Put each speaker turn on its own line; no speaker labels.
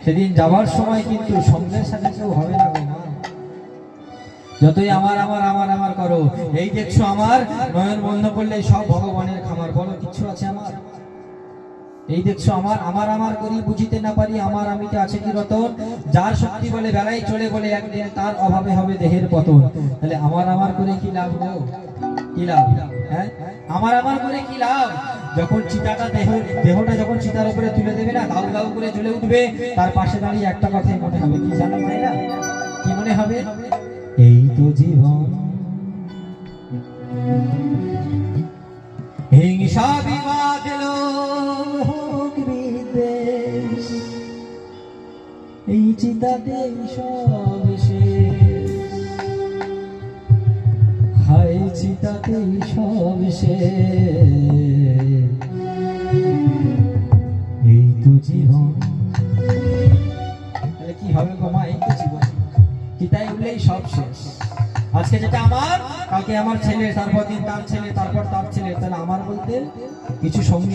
সেদিন যাবার সময় কিন্তু সঙ্গের সাথে কেউ হবে না গো মা। যতই আমার আমার আমার আমার করো, এই দেখছো আমার নয়ন বন্ধ করলে সব ভগবানের খামার, বলো কিছু আছে আমার? এই দেখছো আমার আমার আমার করি বুঝিতে না পারি, আমার আমিতে আছে কি রতন, যার শক্তি বলে বেলায় চলে বলে একদিন তার অভাবে হবে দেহের পতন। তাহলে আমার আমার করে কি লাভ গো? কি লাভ? হ্যাঁ, আমার আমার করে কি লাভ? যখন চিতাটা দেহটা যখন চিতার উপরে তুলে দেবে না, দাউ দাউ করে জ্বলে উঠবে, তার পাশে দাঁড়িয়ে একটা কথাই মনে হবে, কি জানো তাই না? কি মনে হবে? এই তো জীবন, হিংসা বিবাদ লোক বিদ্বেষ, এই চিতাতে সব শেষ, হায় চিতাতে সব শেষ, এই তো জীবন। তাহলে কি হবে গো মা? এই তো জীবন, চিতায় উঠলেই সব শেষ। আজকে যেটা আমার, কালকে আমার ছেলে, তারপর দিন তার ছেলে, তারপর তার ছেলে, তাহলে আমার বলতে কিছু সঙ্গী